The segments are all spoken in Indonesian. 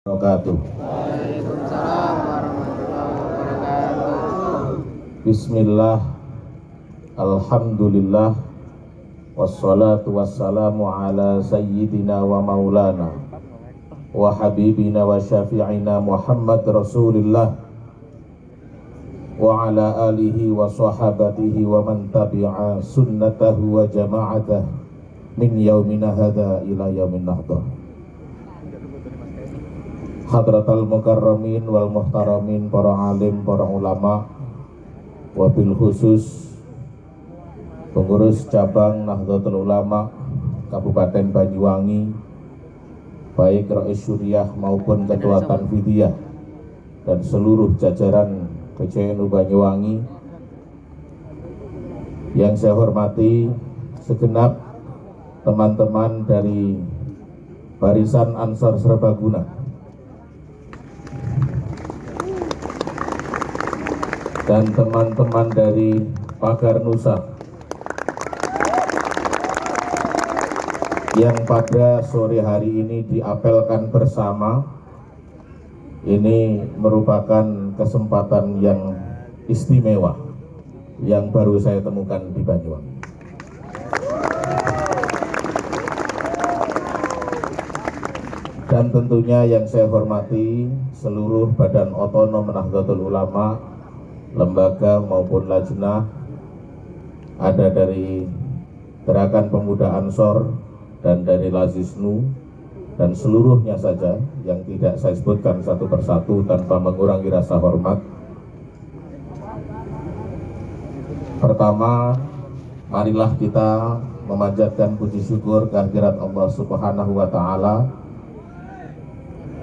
wabarakatuh. Waalaikumsalam warahmatullahi wabarakatuh. Bismillah, alhamdulillah, wassalatu wassalamu ala sayyidina wa maulana wa habibina wa syafi'ina Muhammad Rasulillah wa ala alihi wa sahabatihi wa man tabi'a sunnatahu wa jama'atah min yaumina hadha ila yaumin nahdah. Hadratal mukarramin wal muhtaramin, para alim, para ulama, wabil khusus pengurus cabang Nahdlatul Ulama Kabupaten Banyuwangi, baik Rais Syuriah maupun Ketua Tanfidiyah dan seluruh jajaran PCNU Banyuwangi. Yang saya hormati segenap teman-teman dari Barisan Ansor Serbaguna dan teman-teman dari Pagar Nusa yang pada sore hari ini diapelkan bersama. Ini merupakan kesempatan yang istimewa yang baru saya temukan di Banyuwangi. Dan tentunya yang saya hormati seluruh Badan Otonom Nahdlatul Ulama, lembaga maupun lajnah, ada dari Gerakan Pemuda Ansor dan dari Lazisnu, dan seluruhnya saja yang tidak saya sebutkan satu persatu tanpa mengurangi rasa hormat. Pertama, marilah kita memanjatkan puji syukur kehadirat Allah Subhanahu wa Ta'ala,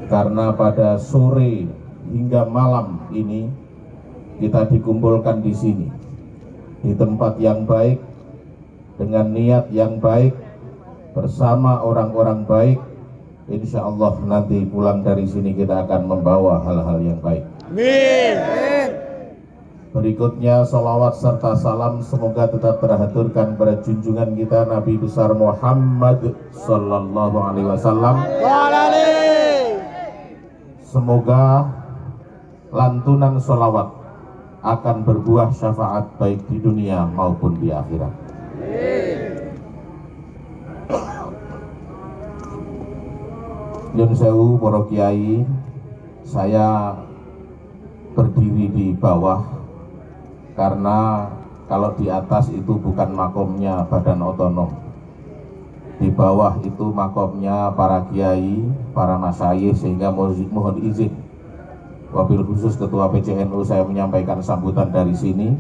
karena pada sore hingga malam ini kita dikumpulkan di sini, di tempat yang baik, dengan niat yang baik, bersama orang-orang baik. Insya Allah nanti pulang dari sini kita akan membawa hal-hal yang baik. Amin. Berikutnya salawat serta salam semoga tetap terhaturkan pada junjungan kita Nabi besar Muhammad Sallallahu Alaihi Wasallam. Semoga lantunan salawat akan berbuah syafaat baik di dunia maupun di akhirat. Nyun sewu para kiai, saya berdiri di bawah karena kalau di atas itu bukan makomnya Badan Otonom. Di bawah itu makomnya para kiai, para masyayikh, sehingga mohon izin wabil khusus Ketua PCNU saya menyampaikan sambutan dari sini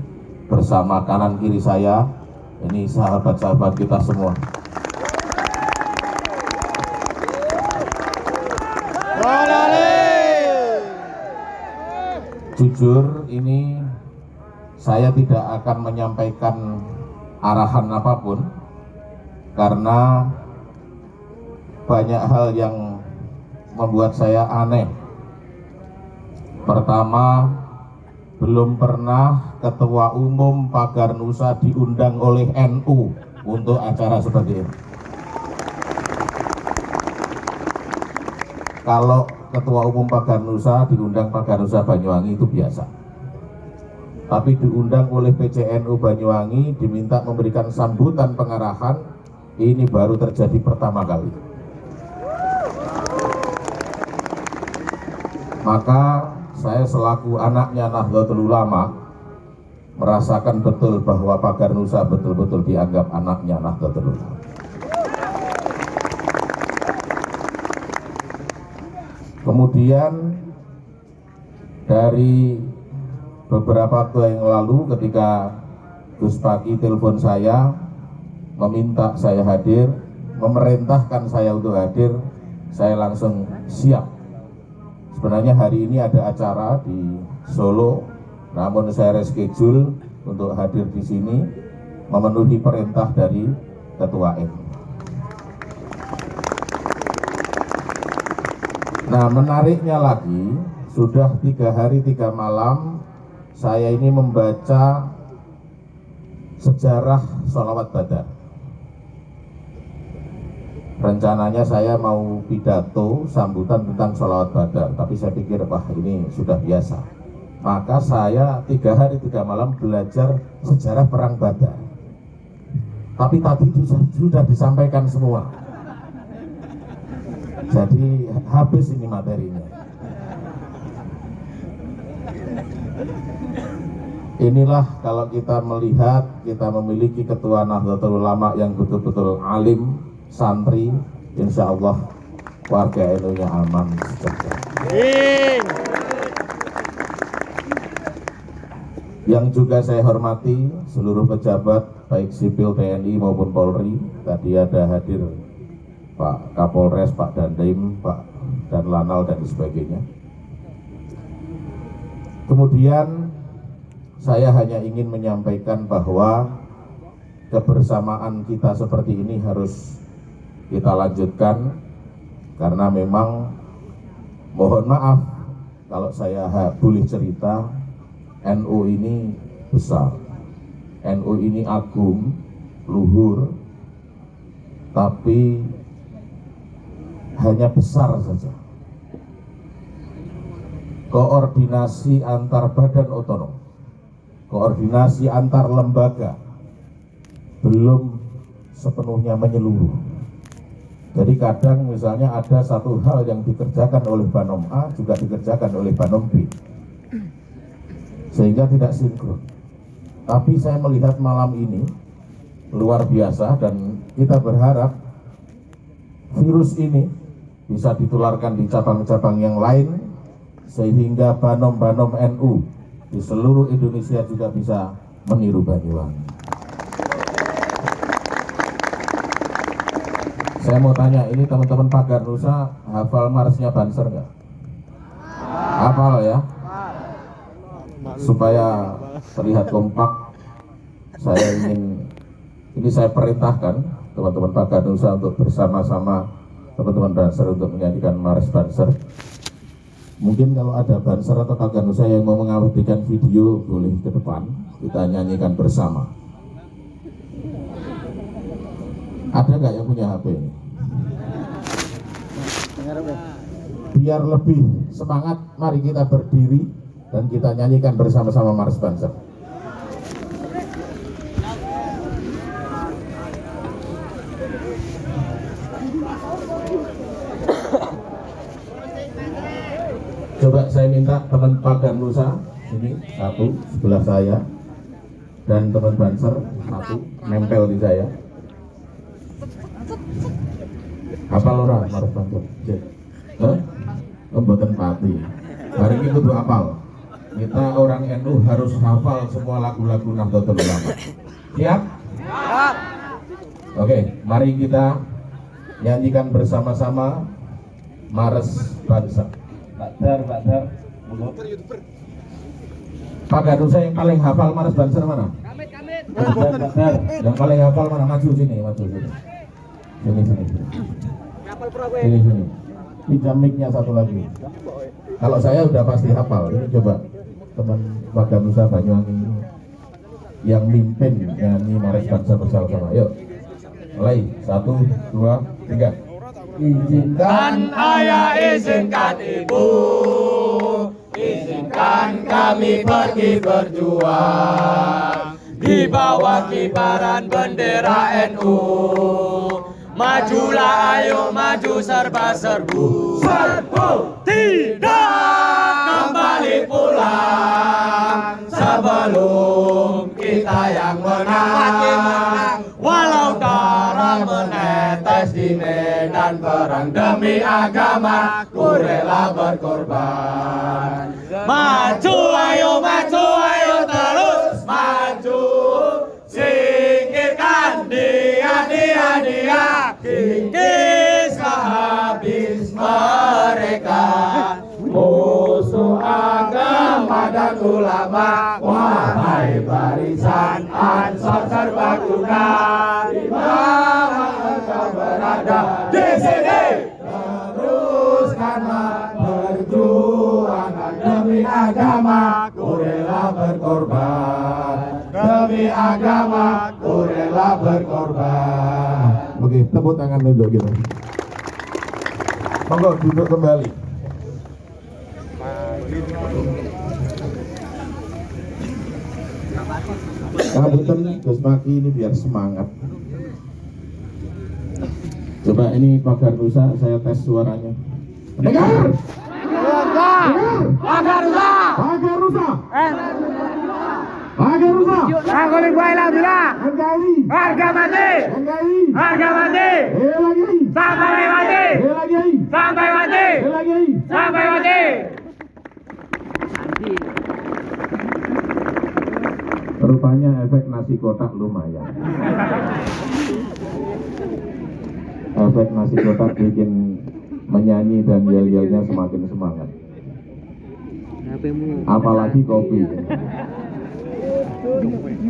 bersama kanan kiri saya. Ini sahabat-sahabat kita semua. Jujur ini saya tidak akan menyampaikan arahan apapun karena banyak hal yang membuat saya aneh. Pertama, belum pernah Ketua Umum Pagar Nusa diundang oleh NU untuk acara seperti ini. Kalau Ketua Umum Pagar Nusa diundang Pagar Nusa Banyuwangi itu biasa. Tapi diundang oleh PCNU Banyuwangi, diminta memberikan sambutan pengarahan, ini baru terjadi pertama kali. Maka saya selaku anaknya Nahdlatul Ulama merasakan betul bahwa Pagar Nusa betul-betul dianggap anaknya Nahdlatul Ulama. Kemudian dari beberapa waktu yang lalu ketika Gus Paki telepon saya meminta saya hadir, memerintahkan saya untuk hadir, saya langsung siap. Sebenarnya hari ini ada acara di Solo, namun saya reschedule untuk hadir di sini memenuhi perintah dari Ketua M. Nah, menariknya lagi, sudah 3 hari 3 malam saya ini membaca sejarah sholawat badar. rencananya saya mau pidato sambutan tentang sholawat badar, tapi saya pikir wah ini sudah biasa. Maka saya 3 hari 3 malam belajar sejarah perang Badar. Tapi tadi sudah disampaikan semua. Jadi habis ini materinya. Inilah kalau kita melihat kita memiliki ketua Nahdlatul Ulama yang betul-betul alim, santri, insya Allah warga NU-nya aman sejahtera. Yang juga saya hormati seluruh pejabat baik sipil TNI maupun Polri. Tadi ada hadir Pak Kapolres, Pak Dandim, Pak Danlanal dan sebagainya. Kemudian saya hanya ingin menyampaikan bahwa kebersamaan kita seperti ini harus kita lanjutkan, karena memang mohon maaf kalau saya boleh cerita, NU ini besar, NU ini agung, luhur, tapi hanya besar saja. Koordinasi antar badan otonom, koordinasi antar lembaga belum sepenuhnya menyeluruh. Jadi kadang misalnya ada satu hal yang dikerjakan oleh Banom A juga dikerjakan oleh Banom B, sehingga tidak sinkron. Tapi saya melihat malam ini luar biasa, dan kita berharap virus ini bisa ditularkan di cabang-cabang yang lain, sehingga Banom-Banom NU di seluruh Indonesia juga bisa meniru Banyuwangi. Saya mau tanya, ini teman-teman Pagar Nusa hafal marsnya Banser nggak? Hafal ya? Supaya terlihat kompak, ini saya perintahkan teman-teman Pagar Nusa untuk bersama-sama teman-teman Banser untuk menyanyikan Mars Banser. Mungkin kalau ada Banser atau Pagar Nusa yang mau mengabadikan video, boleh ke depan, kita nyanyikan bersama. Ada nggak yang punya HP ini? Biar lebih semangat, mari kita berdiri dan kita nyanyikan bersama-sama Mars Banser. Coba saya minta teman Pagar Nusa ini satu sebelah saya, dan teman Banser satu nempel di saya. Hafal ora Mars Banser? Mboten pati. Hari ini kudu hafal. Kita orang NU harus hafal semua lagu-lagu Nahdlatul Ulama. Siap? Siap. Oke, mari kita nyanyikan bersama-sama Mars Banser. Badar, Pagar Nusa yang paling hafal Mars Banser mana? Badar. Yang paling hafal mana? Maju sini. Sini. Pinjam mic-nya satu lagi. Kalau saya udah pasti hafal. Ini coba teman Pagar Nusa Banyuwangi yang mimpin nyanyi Mars Banser bersama-sama. Yuk, mulai 1, 2, 3. Izinkan ayah, izinkan ibu, izinkan kami pergi berjuang di bawah kibaran bendera NU. Majulah ayo maju serba serbu, tidak kembali pulang sebelum kita yang menang. Walau darah menetes di medan perang demi agama, ku rela berkorban. Maju ayo terus maju, singkirkan dia, kikislah habis mereka, musuh agama dan ulama. Wahai barisan Ansor serbaguna, di mana engkau berada di sini, teruskanlah perjuangan demi agama, ku rela berkorban. Demi agama, ku rela berkorban. Begitu. tepuk tangan untuk kita. Monggo duduk kembali. Ngapunten Gus Maki ini biar semangat. Coba ini Pak Garnusa, saya tes suaranya. Dengar! Pak Garuda. Pak Garnusa! Eh, Pak Garnusa! aku lihat alhamdulillah. NKRI! Harga mati. NKRI! Harga mati. Lagi! Sampai mati. Lagi! Sampai mati. Lagi! Sampai mati. Rupanya efek nasi kotak lumayan. Efek nasi kotak bikin menyanyi dan yel-yelnya semakin semangat. Apalagi kopi.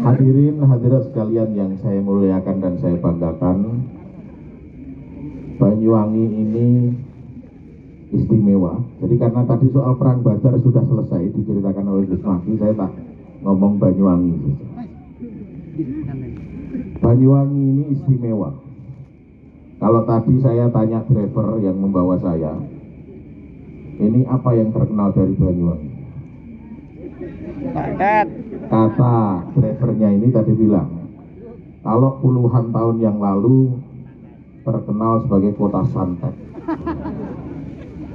Hadirin hadirat sekalian yang saya muliakan dan saya banggakan, Banyuwangi ini istimewa. Jadi karena tadi soal perang Badar sudah selesai diceritakan oleh Gus Maki, saya tak ngomong Banyuwangi. Banyuwangi ini istimewa. Kalau tadi saya tanya driver yang membawa saya, ini apa yang terkenal dari Banyuwangi? Kata drivernya ini tadi bilang, kalau puluhan tahun yang lalu terkenal sebagai kota santet.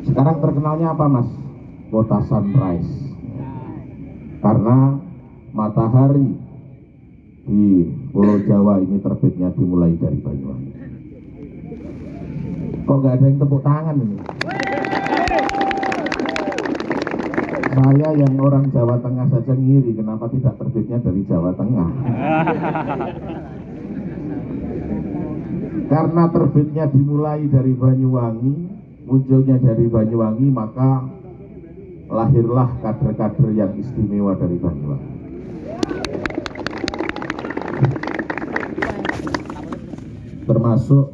Sekarang terkenalnya apa mas? Kota sunrise. Karena matahari di Pulau Jawa ini terbitnya dimulai dari Banyuwangi. Kok nggak ada yang tepuk tangan ini? Saya yang orang Jawa Tengah saja ngiri, kenapa tidak terbitnya dari Jawa Tengah? Karena terbitnya dimulai dari Banyuwangi, munculnya dari Banyuwangi, maka lahirlah kader-kader yang istimewa dari Banyuwangi. Termasuk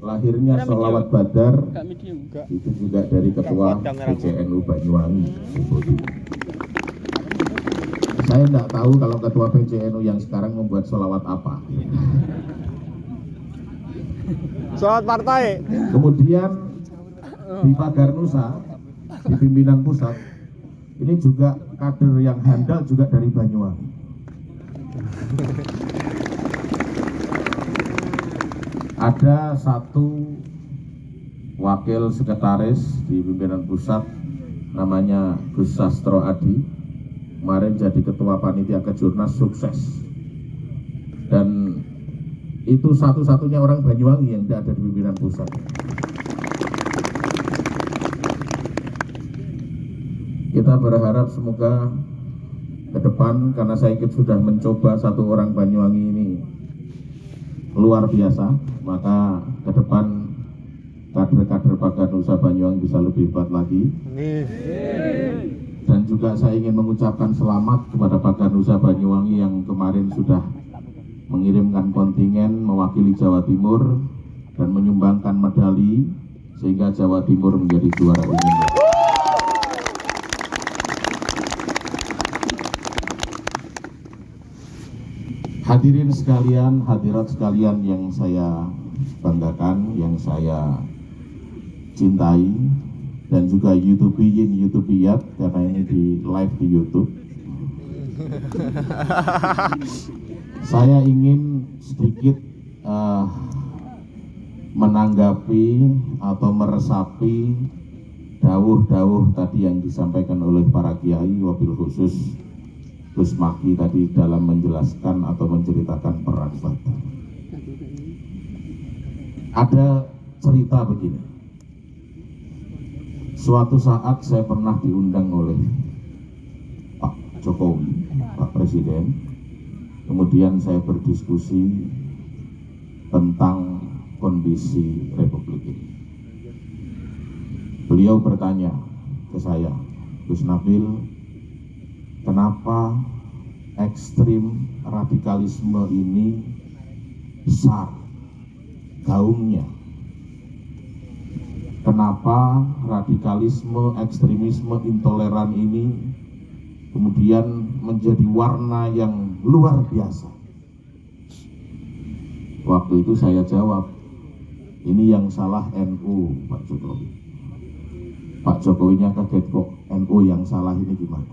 lahirnya Sholawat Badar, itu juga dari ketua PCNU Banyuwangi. Saya tidak tahu kalau ketua PCNU yang sekarang membuat sholawat apa. Sholawat partai. Kemudian di Pak Garnusa, di pimpinan pusat, ini juga kader yang handal juga dari Banyuwangi. Ada satu wakil sekretaris di pimpinan pusat namanya Gus Sastro Adi, kemarin jadi ketua panitia kejurnas, sukses. Dan itu satu-satunya orang Banyuwangi yang tidak ada di pimpinan pusat. Kita berharap semoga ke depan, karena saya sudah mencoba satu orang Banyuwangi ini luar biasa, maka ke depan kader-kader Pak Garnusa Banyuwangi bisa lebih hebat lagi. Dan juga saya ingin mengucapkan selamat kepada Pak Garnusa Banyuwangi yang kemarin sudah mengirimkan kontingen mewakili Jawa Timur dan menyumbangkan medali sehingga Jawa Timur menjadi juara umum. Hadirin sekalian, hadirat sekalian yang saya banggakan, yang saya cintai, dan juga YouTubiyin, YouTubiyat, karena ini di live di YouTube. Saya ingin sedikit menanggapi atau meresapi dawuh-dawuh tadi yang disampaikan oleh para kiai, wabil khusus Gus Maki tadi dalam menjelaskan atau menceritakan perang Badar. Ada cerita begini. Suatu saat saya pernah diundang oleh Pak Jokowi, Pak Presiden. Kemudian saya berdiskusi tentang kondisi Republik ini. Beliau bertanya ke saya, Gus Nabil, kenapa ekstrim radikalisme ini besar gaungnya? Kenapa radikalisme, ekstremisme, intoleran ini kemudian menjadi warna yang luar biasa? Waktu itu saya jawab, Ini yang salah NU, Pak Jokowi. Pak Jokowinya kaget kok NU yang salah, ini gimana?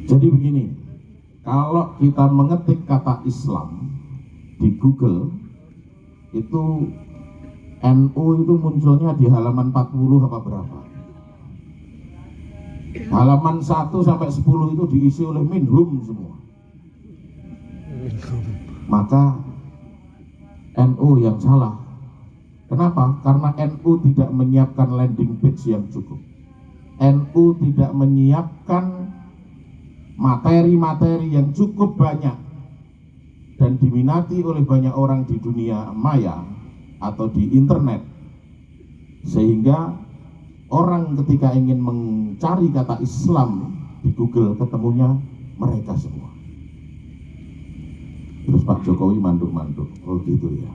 Jadi begini, kalau kita mengetik kata Islam di Google, itu NU itu munculnya di halaman 40 apa berapa? Halaman 1 sampai 10 itu diisi oleh minhum semua. Maka NU yang salah. Kenapa? Karena NU tidak menyiapkan landing page yang cukup. NU tidak menyiapkan materi-materi yang cukup banyak dan diminati oleh banyak orang di dunia maya atau di internet, sehingga orang ketika ingin mencari kata Islam di Google ketemunya mereka semua. Terus Pak Jokowi manduk-manduk, oh gitu ya.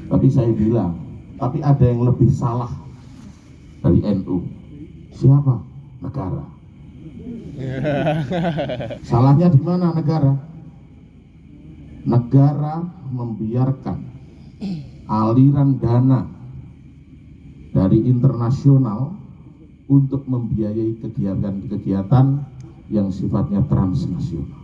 Tapi saya bilang, tapi ada yang lebih salah dari NU. Siapa? Negara. Salahnya di mana negara? Negara membiarkan aliran dana dari internasional untuk membiayai kegiatan-kegiatan yang sifatnya transnasional.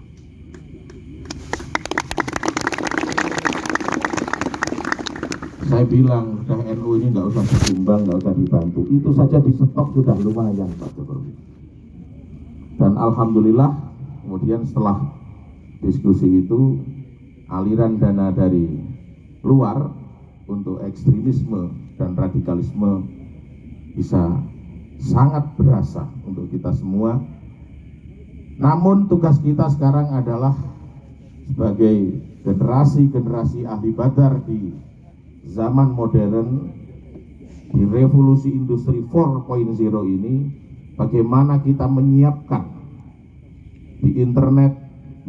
Saya bilang, udah NU ini nggak usah disumbang, nggak usah dibantu. Itu saja di stop sudah lumayan, Pak Jokowi. Dan alhamdulillah, kemudian setelah diskusi itu, aliran dana dari luar untuk ekstremisme dan radikalisme bisa sangat berasa untuk kita semua. Namun tugas kita sekarang adalah sebagai generasi ahli badar di zaman modern, di revolusi industri 4.0 ini, bagaimana kita menyiapkan di internet,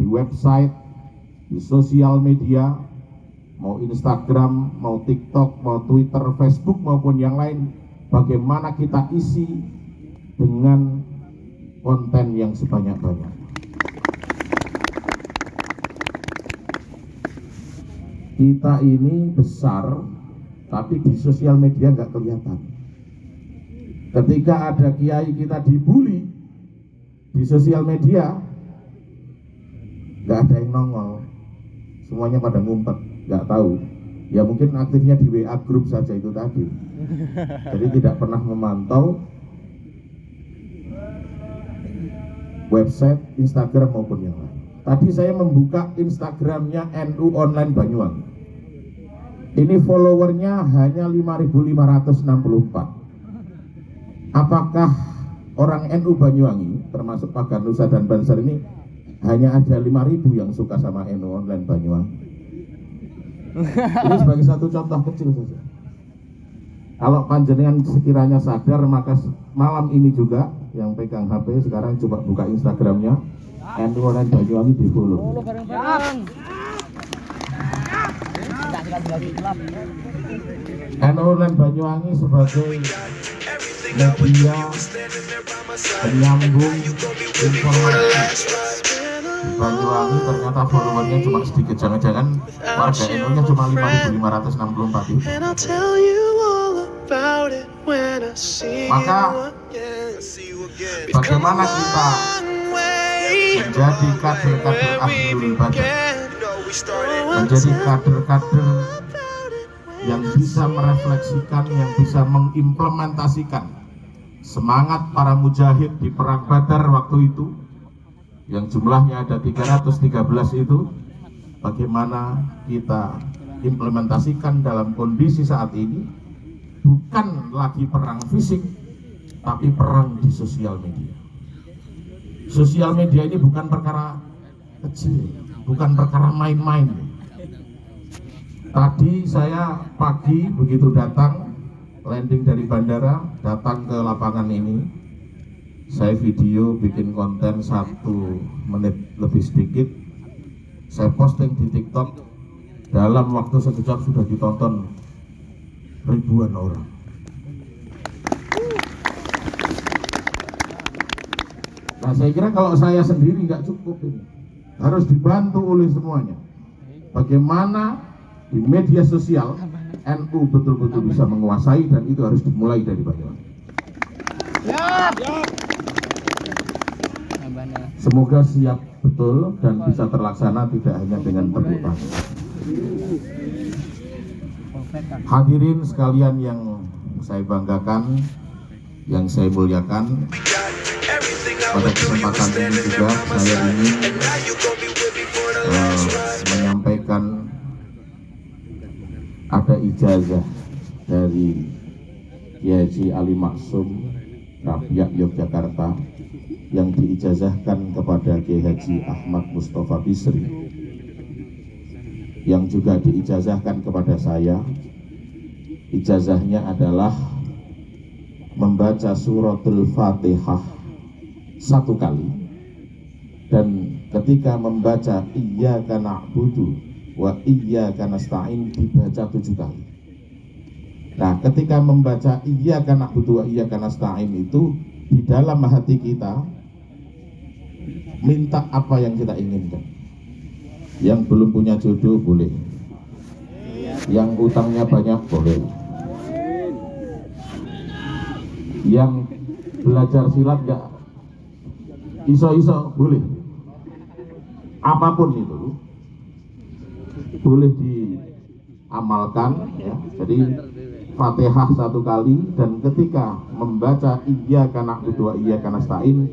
di website, di sosial media, mau Instagram, mau TikTok, mau Twitter, Facebook maupun yang lain, bagaimana kita isi dengan konten yang sebanyak-banyaknya. Kita ini besar, tapi di sosial media nggak kelihatan. Ketika ada kiai kita dibully di sosial media, nggak ada yang nongol, semuanya pada ngumpet, nggak tahu. Ya mungkin aktifnya di WA grup saja itu tadi. Jadi tidak pernah memantau website, Instagram maupun yang lain. Tadi saya membuka Instagramnya NU Online Banyuwangi. Ini followernya hanya 5.564. Apakah orang NU Banyuwangi, termasuk Pak Ganusa dan Banser ini, hanya ada 5.000 yang suka sama NU Online Banyuwangi? Ini sebagai satu contoh kecil saja. Kalau panjenengan sekiranya sadar, maka malam ini juga yang pegang HP sekarang coba buka Instagramnya NU Online Banyuwangi, di follow. NU Online Banyuwangi sebagai media penyambung informasi di Banyuwangi, ternyata followernya cuma sedikit. Jangan-jangan warga NU-nya cuma 5.564 itu. Maka bagaimana kita menjadi kader-kader ahlul ibadah, menjadi kader-kader yang bisa merefleksikan, yang bisa mengimplementasikan semangat para mujahid di perang Badar waktu itu, yang jumlahnya ada 313 itu, bagaimana kita implementasikan dalam kondisi saat ini, bukan lagi perang fisik, tapi perang di sosial media. Sosial media ini bukan perkara kecil, bukan perkara main-main. Tadi saya pagi begitu datang, landing dari bandara, datang ke lapangan ini, saya video, bikin konten 1 menit lebih sedikit, saya posting di TikTok, dalam waktu sekejap sudah ditonton ribuan orang. Nah, saya kira kalau saya sendiri nggak cukup ini, harus dibantu oleh semuanya. bagaimana di media sosial NU betul-betul bisa menguasai, dan itu harus dimulai dari Banyuwangi. Semoga siap betul dan bisa terlaksana, tidak hanya dengan tepuk tangan. Hadirin sekalian yang saya banggakan, yang saya muliakan, pada kesempatan ini juga saya ingin menyampaikan ada ijazah dari Kiai Haji Ali Maksum Rabiak Yogyakarta yang diijazahkan kepada Kiai Haji Ahmad Mustafa Bisri, yang juga diijazahkan kepada saya. Ijazahnya adalah membaca suratul Fatihah 1 kali, dan ketika membaca iyyaka na'budu wa iyyaka nasta'in dibaca 7 kali. Nah, ketika membaca iyyaka na'budu wa iyyaka nasta'in itu, di dalam hati kita minta apa yang kita inginkan. Yang belum punya jodoh boleh, yang utangnya banyak boleh, yang belajar silat gak iso-iso boleh, apapun itu boleh diamalkan ya. Jadi Fatihah 1 kali, dan ketika membaca iyyaka na'budu wa iyyaka nasta'in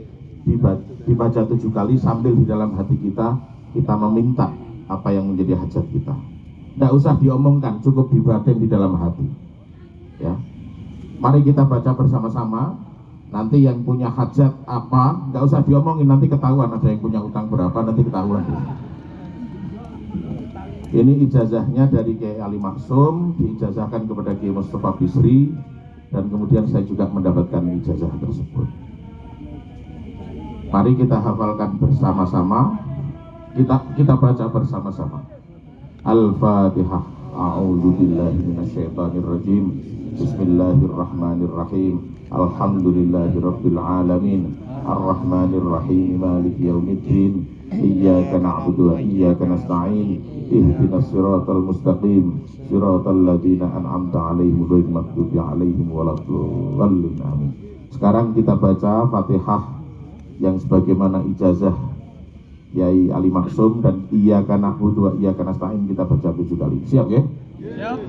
dibaca 7 kali, sambil di dalam hati kita meminta apa yang menjadi hajat kita. Tidak usah diomongkan, cukup dibatin di dalam hati ya. Mari kita baca bersama-sama. Nanti yang punya hajat apa, nggak usah diomongin, nanti ketahuan. Ada yang punya utang berapa, nanti ketahuan. Ini ijazahnya dari Kiai Ali Maksum, diijazahkan kepada Kiai Mustafa Bisri, dan kemudian saya juga mendapatkan ijazah tersebut. Mari kita hafalkan bersama-sama, kita baca bersama-sama. Al-Fatihah. A'udzu billahi minasyaitonir rajim. Bismillahirrahmanirrahim. Alhamdulillahirabbil alamin. Arrahmanir rahim. Maliki yaumiddin. Iyyaka na'budu wa iyyaka nasta'in. Ihdinas siratal mustaqim. Siratal ladzina an'amta 'alaihim ghairil maghdubi 'alaihim waladdallin. Amin. Sekarang kita baca Fatihah yang sebagaimana ijazah Kiai Ali Maksum, dan iyyaka na'budu wa iyyaka nasta'in kita baca 7 kali. Siap ya? Siap.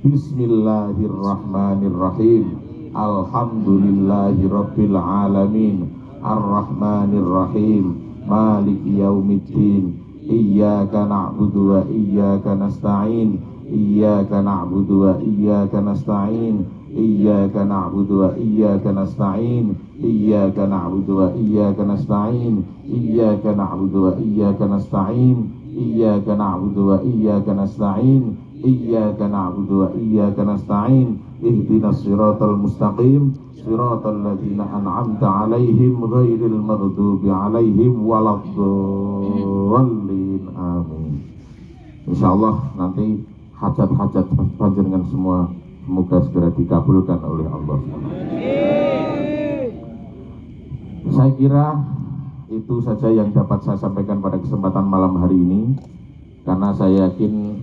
Bismillahirrahmanirrahim. Alhamdulillahirabbil alamin. Arrahmanirrahim. Maliki yaumiddin. Iyyaka na'budu wa iyyaka nasta'in. Iyyaka na'budu wa iyyaka nasta'in. Iyyaka na'budu wa iyyaka nasta'in. Iyyaka na'budu wa iyyaka nasta'in. Iyyaka na'budu wa iyyaka nasta'in. Iyyaka na'budu wa iyyaka nasta'in. Iyyaka na'budu wa iyyaka nasta'in. Ihdinas siratal mustaqim. Siratal ladzina an'amta 'alaihim ghairil maghdubi 'alaihim waladdallin. Amin. Insyaallah nanti hajat-hajat panjenengan semua semoga segera dikabulkan oleh Allah. Saya kira itu saja yang dapat saya sampaikan pada kesempatan malam hari ini, karena saya yakin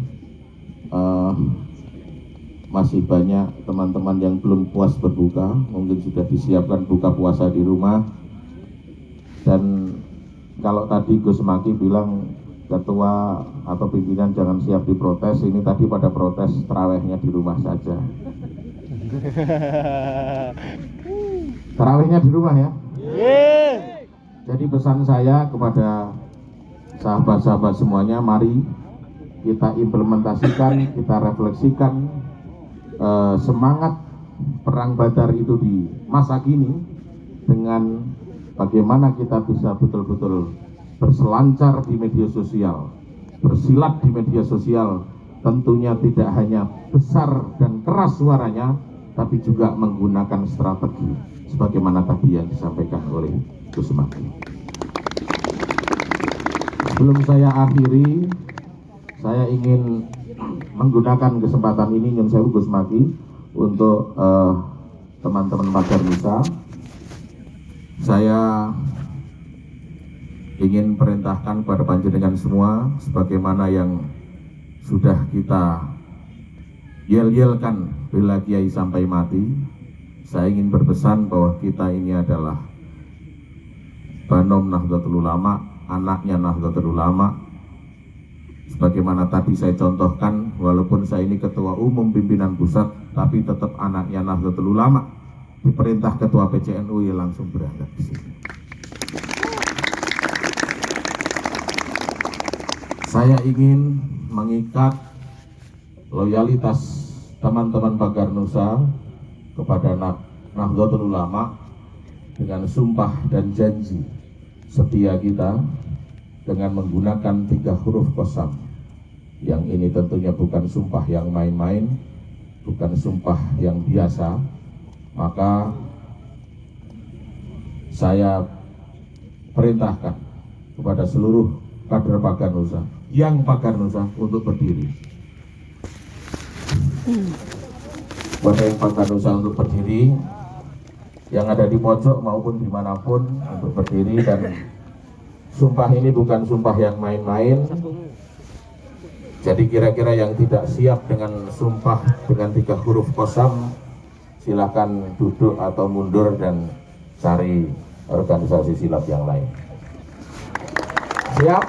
masih banyak teman-teman yang belum puas berbuka, mungkin sudah disiapkan buka puasa di rumah. Dan kalau tadi Gus Maki bilang ketua atau pimpinan jangan siap diprotes, ini tadi pada protes tarawehnya di rumah saja. Tarawehnya di rumah ya. Jadi pesan saya kepada sahabat-sahabat semuanya, mari kita implementasikan, kita refleksikan semangat perang Badar itu di masa kini dengan bagaimana kita bisa betul-betul berselancar di media sosial, bersilat di media sosial, tentunya tidak hanya besar dan keras suaranya, tapi juga menggunakan strategi sebagaimana tadi yang disampaikan oleh Gus Maki. Sebelum saya akhiri, saya ingin menggunakan kesempatan ini, nyun sewu Gus Maki, untuk teman-teman Pagar Nusa. Saya ingin perintahkan kepada panjenengan semua, sebagaimana yang sudah kita yel-yelkan bela Kiai sampai mati. Saya ingin berpesan bahwa kita ini adalah Banom Nahdlatul Ulama, anaknya Nahdlatul Ulama. Sebagaimana tadi saya contohkan, walaupun saya ini ketua umum pimpinan pusat, tapi tetap anaknya Nahdlatul Ulama. Diperintah ketua PCNU ya langsung berangkat di sini. Saya ingin mengikat loyalitas teman-teman Pagar Nusa kepada Nahdlatul Ulama dengan sumpah dan janji setia kita dengan menggunakan 3 huruf qasam. Yang ini tentunya bukan sumpah yang main-main, bukan sumpah yang biasa. Maka saya perintahkan kepada seluruh kader Pagar Nusa, yang Pagar Nusa untuk berdiri. Kepada yang Pagar Nusa untuk berdiri, yang ada di pojok maupun dimanapun untuk berdiri. Dan sumpah ini bukan sumpah yang main-main. Jadi kira-kira yang tidak siap dengan sumpah dengan 3 huruf qasam, silakan duduk atau mundur dan cari organisasi silat yang lain. Siap?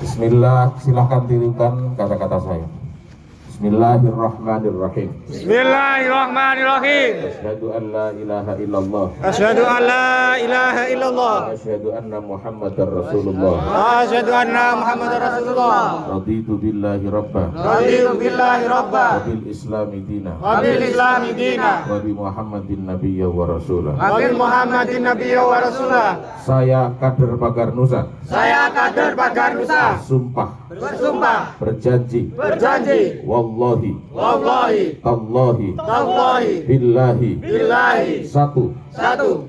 Bismillah, silakan tirukan kata-kata saya. Bismillahirrahmanirrahim. Bismillahirrahmanirrahim. Asyhadu an la ilaha illallah. Asyhadu an la ilaha illallah. Asyhadu anna Muhammadar Rasulullah. Asyhadu anna Muhammadar Rasulullah. Raditu billahi rabba. Raditu billahi rabba. Wa bil islami dina. Wa bil islami dina. Wa bi Muhammadin nabiyya wa rasulah. Wa bil Muhammadin nabiyya wa rasulah. Saya kader Pagar Nusa. Saya kader Pagar Nusa. Sumpah, Bersumpah, berjanji, berjanji, wallahi, wallahi, tallahi, billahi, billahi, satu,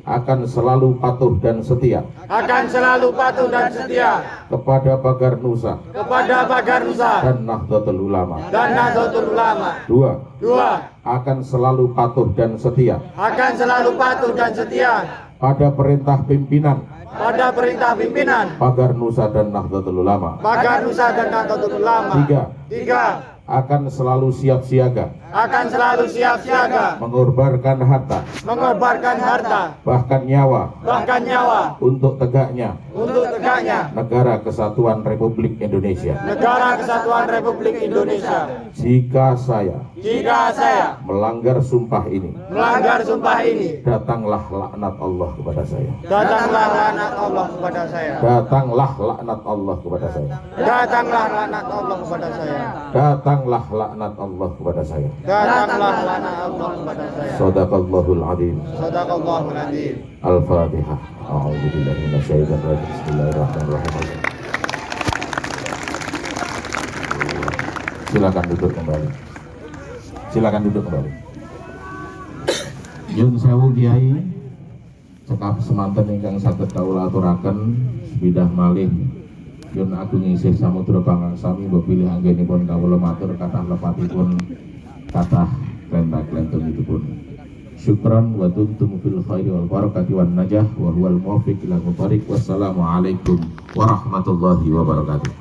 akan selalu patuh dan setia akan selalu patuh dan setia kepada Pagar Nusa kepada Pagar Nusa dan Nahdlatul Ulama. dan Nahdlatul Ulama. 2, akan selalu patuh dan setia Akan selalu patuh dan setia pada perintah pimpinan pada perintah pimpinan Pagar Nusa dan Nahdlatul Ulama. Pagar Nusa dan Nahdlatul Ulama. 3, akan selalu siap siaga akan selalu siap siaga mengorbankan harta mengorbankan harta bahkan nyawa untuk tegaknya untuk tegaknya negara kesatuan Republik Indonesia. negara kesatuan Republik Indonesia. Jika saya melanggar sumpah ini, datanglah laknat Allah kepada saya. Datanglah laknat Allah kepada saya. Datanglah laknat Allah kepada saya. Datanglah laknat Allah kepada saya. Datanglah laknat Allah kepada saya. Datanglah laknat Allah kepada saya. Shadaqallahul adzim. Shadaqallahul adzim. Al-Fatihah. A'udzubillahi minasyaitonir rajim. Bismillahirrahmanirrahim. Silakan duduk kembali. Silakan duduk kembali. Nyun sewu Kiai, cekap semanten ingkang saged kawula aturaken sepidah malih Yun Agung Isih Samudra Pangangsami mbok pilih anggenipun kawula matur kathah lepatipun kathah klentang-klentungipun. Syukran wa dumtum fil khairi wal barakati wan najah wa huwal muwaffiq ila thariq. Wassalamu alaikum warahmatullahi wabarakatuh.